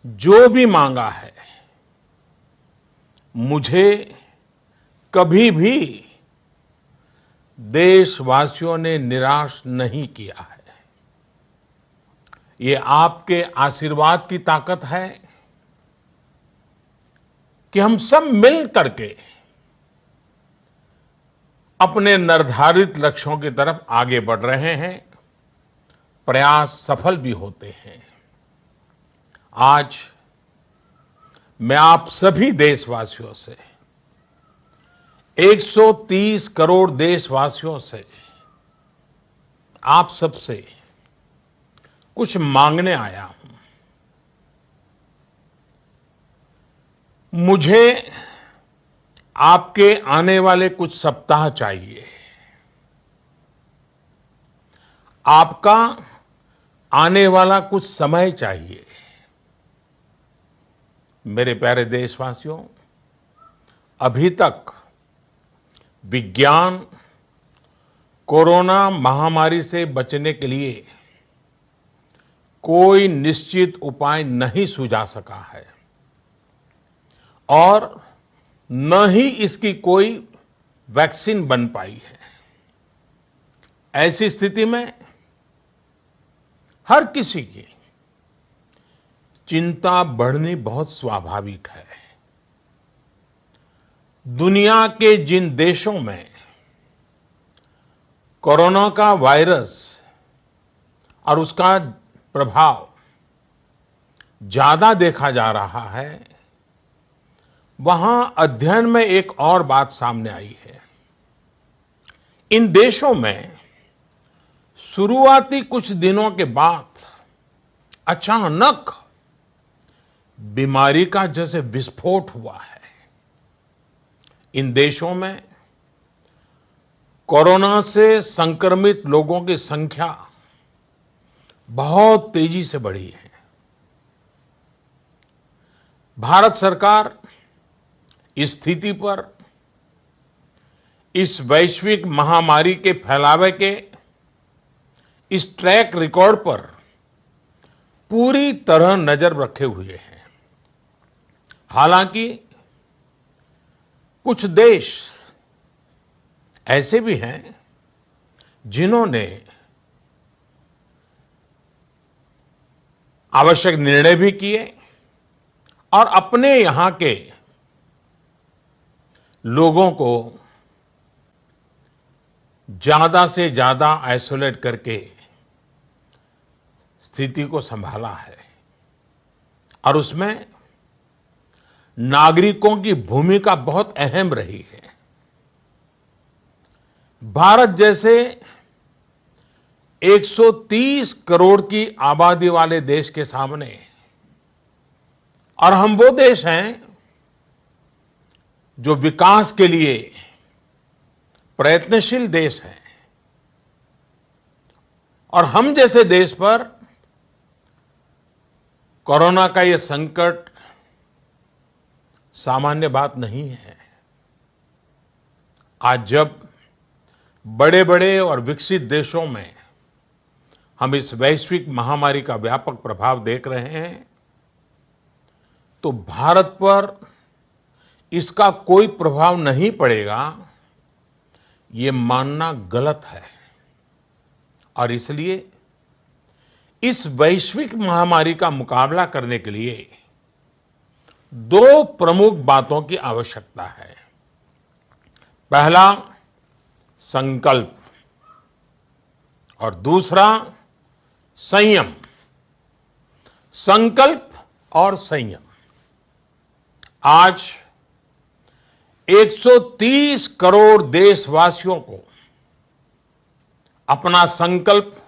जो भी मांगा है, मुझे कभी भी देशवासियों ने निराश नहीं किया है। ये आपके आशीर्वाद की ताकत है कि हम सब मिल करके अपने निर्धारित लक्ष्यों की तरफ आगे बढ़ रहे हैं, प्रयास सफल भी होते हैं। आज मैं आप सभी देशवासियों से, 130 करोड़ देशवासियों से, आप सबसे कुछ मांगने आया हूं। मुझे आपके आने वाले कुछ सप्ताह चाहिए। आपका आने वाला कुछ समय चाहिए। मेरे प्यारे देशवासियों, अभी तक विज्ञान कोरोना महामारी से बचने के लिए कोई निश्चित उपाय नहीं सुझा सका है और न ही इसकी कोई वैक्सीन बन पाई है। ऐसी स्थिति में हर किसी की चिंता बढ़नी बहुत स्वाभाविक है। दुनिया के जिन देशों में कोरोना का वायरस और उसका प्रभाव ज्यादा देखा जा रहा है, वहां अध्ययन में एक और बात सामने आई है। इन देशों में शुरुआती कुछ दिनों के बाद अचानक बीमारी का जैसे विस्फोट हुआ है। इन देशों में कोरोना से संक्रमित लोगों की संख्या बहुत तेजी से बढ़ी है। भारत सरकार इस स्थिति पर, इस वैश्विक महामारी के फैलावे के इस ट्रैक रिकॉर्ड पर पूरी तरह नजर रखे हुए हैं। हालांकि कुछ देश ऐसे भी हैं जिन्होंने आवश्यक निर्णय भी किए और अपने यहां के लोगों को ज्यादा से ज्यादा आइसोलेट करके स्थिति को संभाला है और उसमें नागरिकों की भूमिका बहुत अहम रही है। भारत जैसे 130 करोड़ की आबादी वाले देश के सामने, और हम वो देश हैं जो विकास के लिए प्रयत्नशील देश हैं, और हम जैसे देश पर कोरोना का ये संकट सामान्य बात नहीं है। आज जब बड़े-बड़े और विकसित देशों में हम इस वैश्विक महामारी का व्यापक प्रभाव देख रहे हैं, तो भारत पर इसका कोई प्रभाव नहीं पड़ेगा, ये मानना गलत है। और इसलिए इस वैश्विक महामारी का मुकाबला करने के लिए दो प्रमुख बातों की आवश्यकता है। पहला, संकल्प, और दूसरा, संयम। संकल्प और संयम। आज 130 करोड़ देशवासियों को अपना संकल्प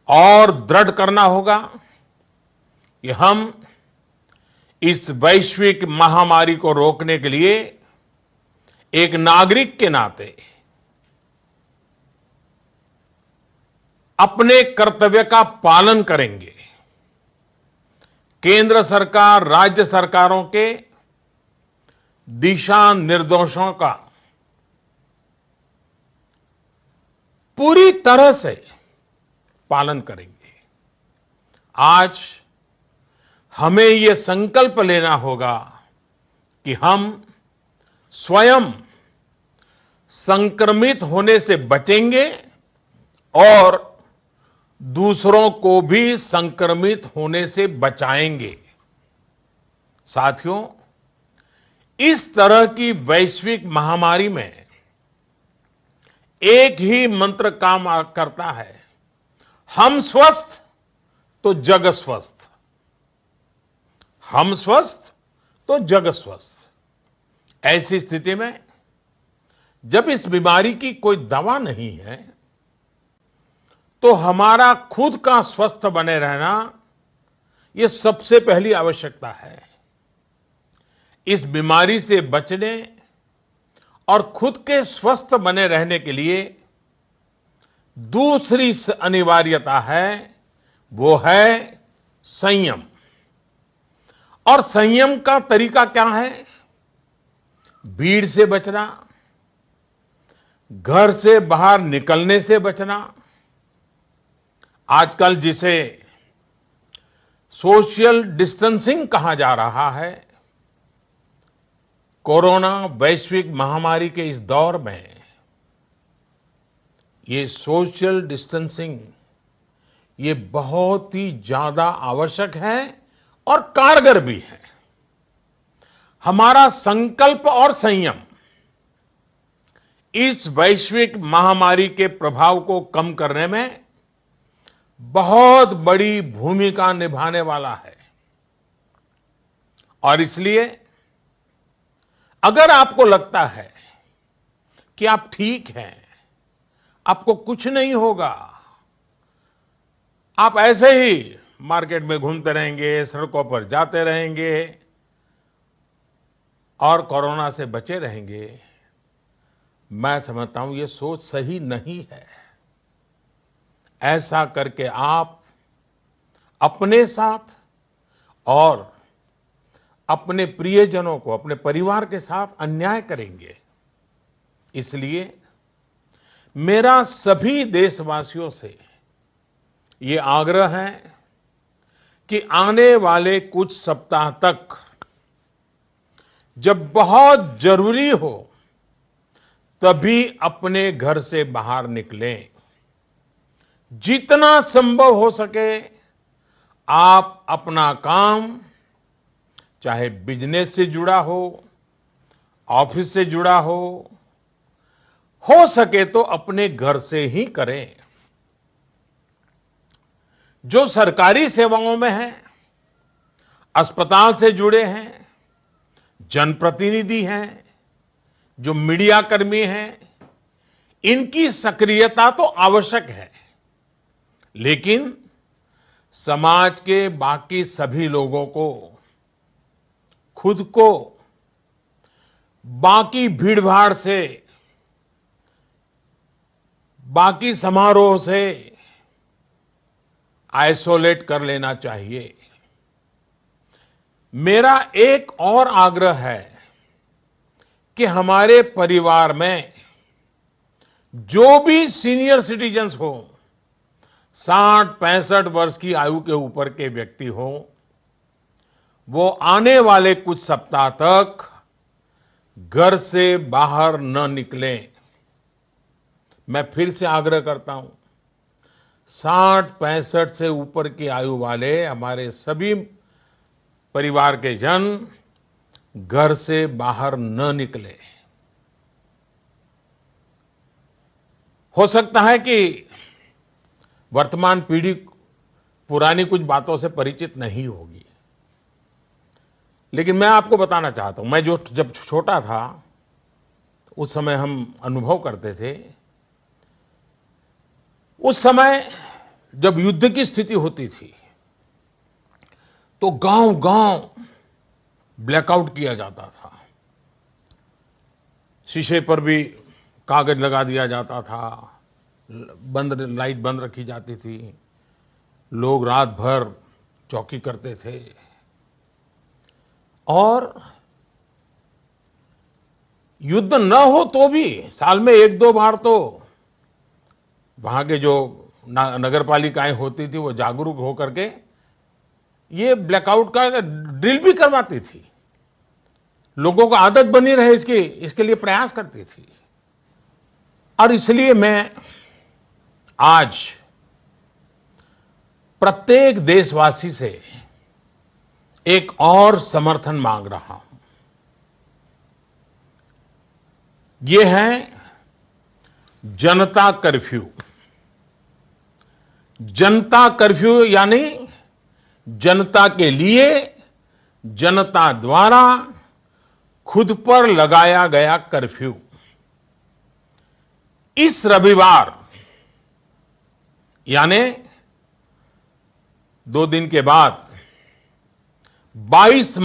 और दृढ़ करना होगा कि हम इस वैश्विक महामारी को रोकने के लिए एक नागरिक के नाते अपने कर्तव्य का पालन करेंगे। केंद्र सरकार, राज्य सरकारों के दिशा निर्देशों का पूरी तरह से पालन करेंगे। आज हमें ये संकल्प लेना होगा कि हम स्वयं संक्रमित होने से बचेंगे और दूसरों को भी संक्रमित होने से बचाएंगे। साथियों, इस तरह की वैश्विक महामारी में एक ही मंत्र काम करता है, हम स्वस्थ तो जग स्वस्थ, हम स्वस्थ तो जग स्वस्थ। ऐसी स्थिति में जब इस बीमारी की कोई दवा नहीं है, तो हमारा खुद का स्वस्थ बने रहना यह सबसे पहली आवश्यकता है। इस बीमारी से बचने और खुद के स्वस्थ बने रहने के लिए दूसरी अनिवार्यता है, वो है संयम। और संयम का तरीका क्या है? भीड़ से बचना, घर से बाहर निकलने से बचना, आजकल जिसे सोशल डिस्टेंसिंग कहा जा रहा है, कोरोना वैश्विक महामारी के इस दौर में ये सोशल डिस्टेंसिंग ये बहुत ही ज्यादा आवश्यक है और कारगर भी है। हमारा संकल्प और संयम इस वैश्विक महामारी के प्रभाव को कम करने में बहुत बड़ी भूमिका निभाने वाला है। और इसलिए अगर आपको लगता है कि आप ठीक हैं, आपको कुछ नहीं होगा, आप ऐसे ही मार्केट में घूमते रहेंगे, सड़कों पर जाते रहेंगे और कोरोना से बचे रहेंगे, मैं समझता हूं ये सोच सही नहीं है। ऐसा करके आप अपने साथ और अपने प्रियजनों को, अपने परिवार के साथ अन्याय करेंगे। इसलिए मेरा सभी देशवासियों से ये आग्रह है कि आने वाले कुछ सप्ताह तक जब बहुत जरूरी हो तभी अपने घर से बाहर निकलें। जितना संभव हो सके आप अपना काम, चाहे बिजनेस से जुड़ा हो, ऑफिस से जुड़ा हो सके तो अपने घर से ही करें। जो सरकारी सेवाओं में हैं, अस्पताल से जुड़े हैं, जनप्रतिनिधि हैं, जो मीडिया कर्मी हैं, इनकी सक्रियता तो आवश्यक है, लेकिन समाज के बाकी सभी लोगों को खुद को बाकी भीड़भाड़ से, बाकी समारोह से आइसोलेट कर लेना चाहिए। मेरा एक और आग्रह है कि हमारे परिवार में जो भी सीनियर सिटीजन्स हो, 60-65 वर्ष की आयु के ऊपर के व्यक्ति हो, वो आने वाले कुछ सप्ताह तक घर से बाहर न निकलें। मैं फिर से आग्रह करता हूं, 60-65 से ऊपर की आयु वाले हमारे सभी परिवार के जन घर से बाहर न निकले। हो सकता है कि वर्तमान पीढ़ी पुरानी कुछ बातों से परिचित नहीं होगी, लेकिन मैं आपको बताना चाहता हूं, मैं जब छोटा था उस समय हम अनुभव करते थे। उस समय जब युद्ध की स्थिति होती थी तो गांव-गांव ब्लैकआउट किया जाता था। शीशे पर भी कागज लगा दिया जाता था, लाइट बंद रखी जाती थी, लोग रात भर चौकी करते थे और युद्ध न हो तो भी साल में 1-2 बार तो वहां के जो नगर पालिकाएं होती थी वो जागरूक होकर के ये ब्लैकआउट का ड्रिल भी करवाती थी, लोगों को आदत बनी रहे इसके लिए प्रयास करती थी। और इसलिए मैं आज प्रत्येक देशवासी से एक और समर्थन मांग रहा हूं। ये है जनता कर्फ्यू। जनता कर्फ्यू यानी जनता के लिए, जनता द्वारा खुद पर लगाया गया कर्फ्यू। इस रविवार यानी 2 दिन के बाद 22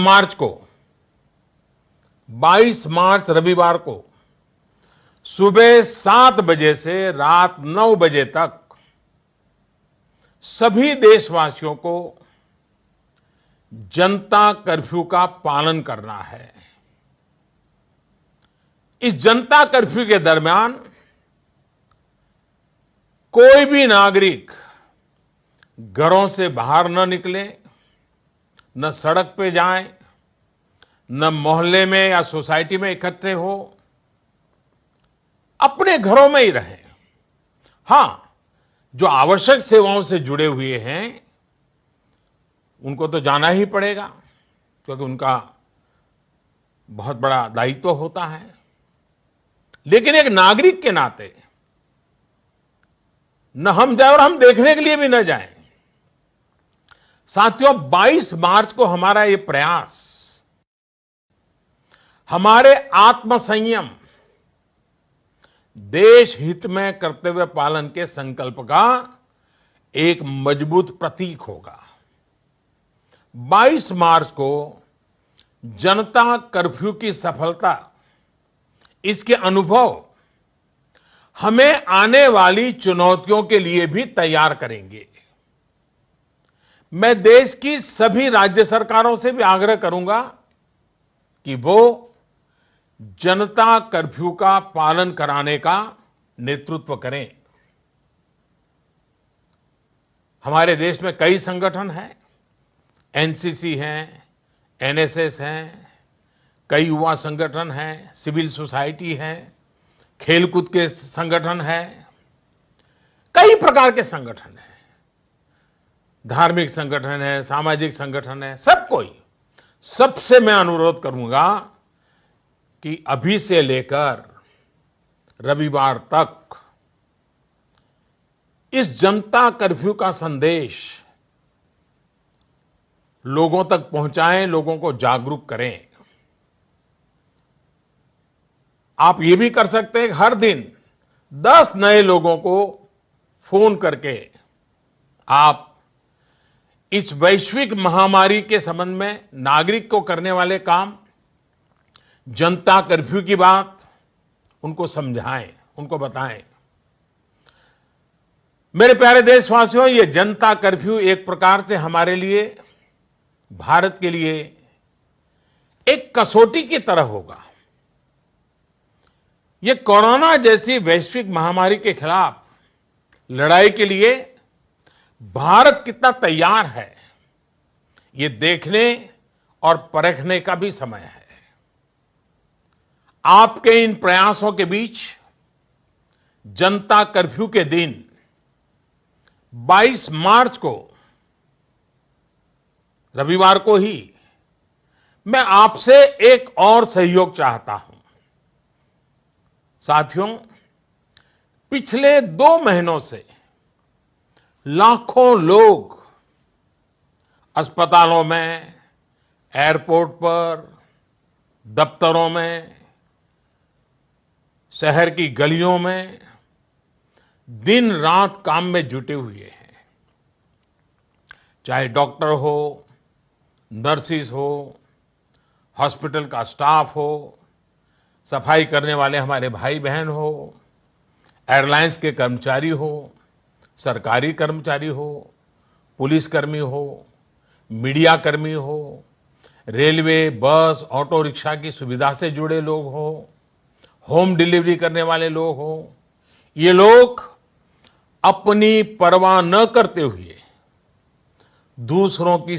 मार्च रविवार को सुबह 7 बजे से रात 9 बजे तक सभी देशवासियों को जनता कर्फ्यू का पालन करना है। इस जनता कर्फ्यू के दरमियान कोई भी नागरिक घरों से बाहर न निकले, न सड़क पे जाए, न मोहल्ले में या सोसाइटी में इकट्ठे हो, अपने घरों में ही रहें। हां, जो आवश्यक सेवाओं से जुड़े हुए हैं उनको तो जाना ही पड़ेगा, क्योंकि उनका बहुत बड़ा दायित्व होता है। लेकिन एक नागरिक के नाते न हम जाए और हम देखने के लिए भी न जाएं। साथियों, 22 मार्च को हमारा ये प्रयास हमारे आत्मसंयम, देश हित में कर्तव्य पालन के संकल्प का एक मजबूत प्रतीक होगा। 22 मार्च को जनता कर्फ्यू की सफलता, इसके अनुभव हमें आने वाली चुनौतियों के लिए भी तैयार करेंगे। मैं देश की सभी राज्य सरकारों से भी आग्रह करूंगा कि वो जनता कर्फ्यू का पालन कराने का नेतृत्व करें। हमारे देश में कई संगठन हैं, एनसीसी हैं, एनएसएस हैं, कई युवा संगठन हैं, सिविल सोसाइटी है, खेलकूद के संगठन हैं, कई प्रकार के संगठन हैं, धार्मिक संगठन है, सामाजिक संगठन है, सबसे मैं अनुरोध करूंगा कि अभी से लेकर रविवार तक इस जनता कर्फ्यू का संदेश लोगों तक पहुंचाएं, लोगों को जागरूक करें। आप ये भी कर सकते हैं कि हर दिन 10 नए लोगों को फोन करके आप इस वैश्विक महामारी के संबंध में नागरिक को करने वाले काम, जनता कर्फ्यू की बात उनको समझाएं, उनको बताएं। मेरे प्यारे देशवासियों, ये जनता कर्फ्यू एक प्रकार से हमारे लिए, भारत के लिए एक कसौटी की तरह होगा। ये कोरोना जैसी वैश्विक महामारी के खिलाफ लड़ाई के लिए भारत कितना तैयार है, ये देखने और परखने का भी समय है। आपके इन प्रयासों के बीच जनता कर्फ्यू के दिन 22 मार्च को, रविवार को ही, मैं आपसे एक और सहयोग चाहता हूं। साथियों, पिछले 2 महीनों से लाखों लोग अस्पतालों में, एयरपोर्ट पर, दफ्तरों में, शहर की गलियों में दिन रात काम में जुटे हुए हैं। चाहे डॉक्टर हो, नर्सिस हो, हॉस्पिटल का स्टाफ हो, सफाई करने वाले हमारे भाई बहन हो, एयरलाइंस के कर्मचारी हो, सरकारी कर्मचारी हो, पुलिसकर्मी हो, मीडिया कर्मी हो, रेलवे, बस, ऑटो रिक्शा की सुविधा से जुड़े लोग हो, होम डिलीवरी करने वाले लोग हो, ये लोग अपनी परवाह न करते हुए दूसरों की